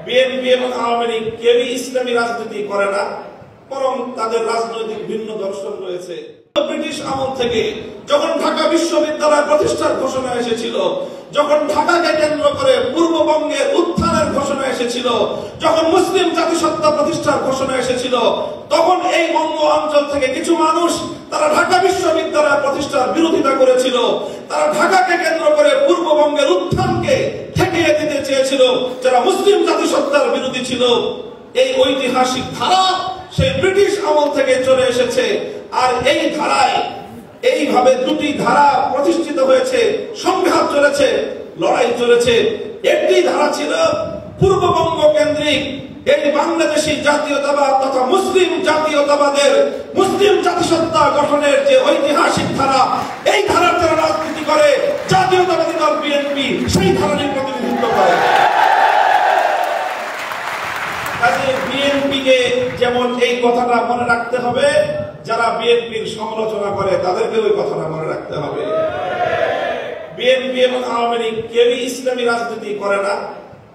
BNP এবং আওয়ামী লীগ কেউই ইসলামী রাজনীতি করে না, বরং তাদের রাজনৈতিক ভিন্ন দর্শন রয়েছে। ব্রিটিশ আমল থেকে যখন ঢাকা বিশ্ববিদ্যালয় প্রতিষ্ঠার ঘোষণা এসেছিল, যখন ঢাকাকে কেন্দ্র করে পূর্ববঙ্গের উত্থানের ঘোষণা এসেছিল, যখন মুসলিম জাতিসত্তা প্রতিষ্ঠার ঘোষণা এসেছিল, তখন এই বঙ্গ অঞ্চল থেকে কিছু মানুষ তারা ঢাকা বিশ্ববিদ্যালয় প্রতিষ্ঠার বিরোধিতা করেছিল। তারা ঢাকাকে কেন্দ্র করে পূর্ববঙ্গের উত্থানকে ঠেকিয়ে দিতে চেয়েছিল, যারা মুসলিম জাতিসত্তার বিরোধী ছিল। এই ঐতিহাসিক ধারা সেই ব্রিটিশ আমল থেকে চলে এসেছে। আর এই ধারায় এইভাবে দুটি ধারা প্রতিষ্ঠিত হয়েছে, সংঘাত চলেছে, লড়াই চলেছে। একটি ধারা ছিল পূর্ববঙ্গ কেন্দ্রিক এই বাংলাদেশী জাতীয়তাবাদ তথা মুসলিম জাতীয়তাবাদের মুসলিম জাতিসত্তা গঠনের যে ঐতিহাসিক ধারা, এই ধারার যারা রাজনীতি করে জাতীয়তাবাদী দল বিএনপি সেই ধারারই প্রতিনিধিত্ব করে। বিএনপিকে যেমন এই কথাটা মনে রাখতে হবে, যারা বিএনপির সমালোচনা করে তাদেরকে ওই কথাটা মনে রাখতে হবে। বিএনপি এবং আওয়ামী লীগ কেউই ইসলামী রাজনীতি করে না,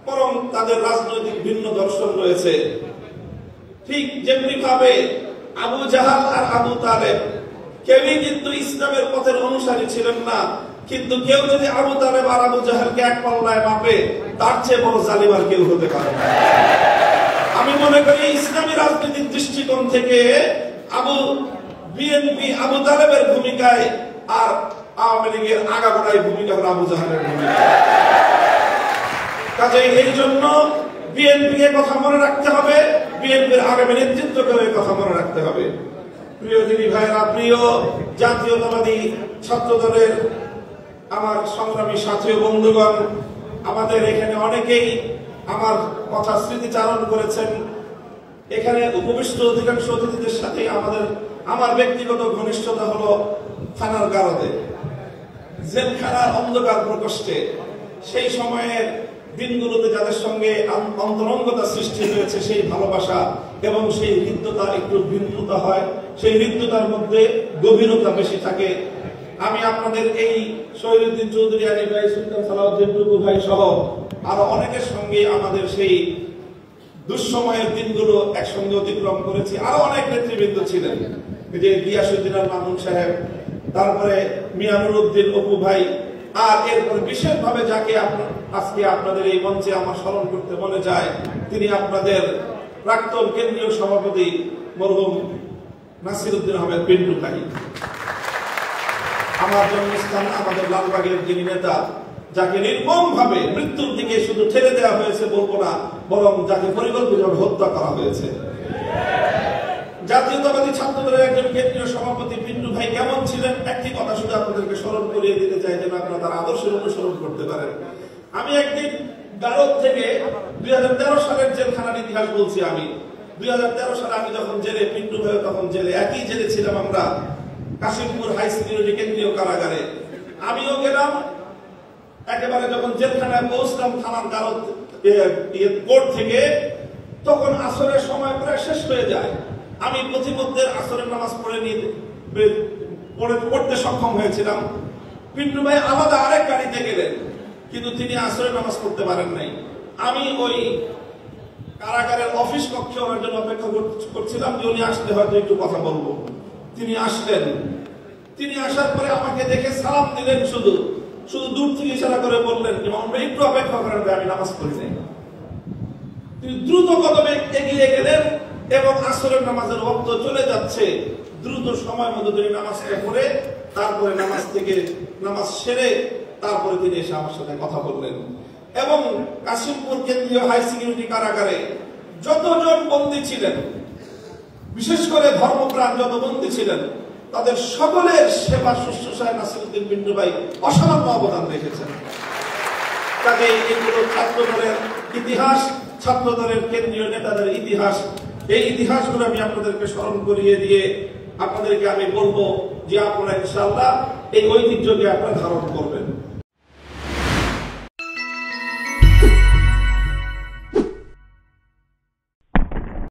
বরং তাদের রাজনৈতিক ভিন্ন দর্শন রয়েছে। ঠিক যেমনি ভাবে আবু জাহাল আর আবু তালেব কেউই কিন্তু ইসলামের পথের অনুসারী ছিলেন না, কিন্তু কেউ যদি আবু তালেব আর আবু জাহালকে এক পাল্লায় মাপে, তার চেয়ে বড় জালিম আর কেউ হতে পারে না। আমি মনে করি ইসলামী রাজনীতির দৃষ্টিকোণ থেকে বিএনপি আবু তালেবের ভূমিকায় আর আওয়ামী লীগের আগাগোড়াই ভূমিকা হল আবু জাহালের ভূমিকা। কাজেই এই জন্য বিএনপিকে কথা মনে রাখতে হবে, বিএনপির আগামী নেতৃত্বকে কথা মনে রাখতে হবে। প্রিয় দিনী ভাইরা, প্রিয় জাতীয়তাবাদী ছাত্র দলের আমার সংগ্রামী সাথী ও বন্ধুগণ, আমাদের এখানে অনেকেই আমার কথা স্মৃতিচারণ করেছেন। এখানে উপবিষ্ট অধিকাংশ অতিথিদের সাথে আমার ব্যক্তিগত ঘনিষ্ঠতা হলো থানার গারদে, জেলখানার অন্ধকার প্রকোষ্ঠে সেই সময়ের দিনগুলোতে যাদের সঙ্গে অন্তরঙ্গতা সৃষ্টি হয়েছে, সেই ভালোবাসা এবং সেই হৃদ্যতা একটু ভিন্নতা হয়, সেই হৃদ্যতার মধ্যে গভীরতা বেশি থাকে। আমি আপনাদের এই শহীদুদ্দিন চৌধুরী, আলী ভাই, সুলতান সালাউদ্দিন টুকু ভাই সহ আরো অনেকের সঙ্গে আমাদের সেই দুঃসময়ের দিনগুলো একসঙ্গে অতিক্রম করেছি। আরো অনেক নেতৃবৃন্দ ছিলেন, যে গিয়াসউদ্দিন আল মামুন সাহেব, তারপরে মিয়ানুর উদ্দিন অপু ভাই, আর এরপরে বিশেষভাবে যাকে আজকে আপনাদের এই মঞ্চে আমার স্মরণ করতে মনে যায়, তিনি আপনাদের প্রাক্তন কেন্দ্রীয় সভাপতি মরহুম নাসিরউদ্দিন আহমেদ পিন্টু ভাই। আমার জন্মস্থান আমাদের লালবাগের যিনি নেতা, যাকে নির্মমভাবে মৃত্যুর দিকে শুধু ঠেলে দেওয়া হয়েছে বলবো না, বরং যাকে পরিকল্পিতভাবে হত্যা করা হয়েছে। জাতীয়তাবাদী ছাত্রদলের একজন কেন্দ্রীয় সভাপতি পিন্টু ভাই কেমন ছিলেন, একটি কথা শুধু আপনাদেরকে স্মরণ করিয়ে দিতে চাই, যেন আপনারা তার আদর্শের অনুসরণ করতে পারেন। আমি একদিন গারদ থেকে 2013 সালের জেলখানার ইতিহাস বলছি। আমি 2013 সালে আমি যখন জেলে, পিন্টু ভাই তখন জেলে, একই জেলে ছিলাম আমরা, কাশিমপুর হাই সিকিউরিটি কেন্দ্রীয় কারাগারে। আমিও গেলাম। একেবারে যখন জেলখানায় পৌঁছলাম থানার গারদ কোর্ট থেকে, তখন আসরের সময় প্রায় শেষ হয়ে যায়। আমি প্রতিমধ্যে আসরের নামাজ পড়তে সক্ষম হয়েছিলাম। পিন্টু ভাই আলাদা আরেক গাড়িতে গেলেন, কিন্তু তিনি আসরের নামাজ পড়তে পারেন নাই। আমি ওই কারাগারের অফিস কক্ষে ওনার জন্য অপেক্ষা করছিলাম যে উনি আসলে হয়তো একটু কথা বলবো। তিনি আসলেন। তিনি আসার পরে আমাকে দেখে সালাম দিলেন, শুধু দূর থেকে ইশারা করে বললেন যে আমরা একটু অপেক্ষা করেন, আমি নামাজ পড়ি নাই। তিনি দ্রুত কদমে এগিয়ে গেলেন এবং আসরের নামাজের ওয়াক্ত চলে যাচ্ছে। দ্রুত সময় মতো তিনি নামাজটা পড়ে, তারপরে নামাজ সেরে তারপরে তিনি এসে আমার সাথে কথা বললেন। এবং কাশিমপুর কেন্দ্রীয় হাই সিকিউরিটি কারাগারে যতজন বন্দী ছিলেন, বিশেষ করে ধর্মপ্রাণ যত বন্দী ছিলেন, তাদের সকলের সেবা শুশ্রূষায় নাসিরউদ্দিন পিন্টু ভাই অসামান্য অবদান রেখেছেন। কাজে এগুলো ছাত্রদলের ইতিহাস, ছাত্রদলের কেন্দ্রীয় নেতাদের ইতিহাস। এই ইতিহাসগুলো আমি আপনাদেরকে স্মরণ করিয়ে দিয়ে আপনাদেরকে আমি বলবো যে আপনারা ইনশাআল্লাহ এই ঐতিহ্যকে আপনারা ধারণ করুন।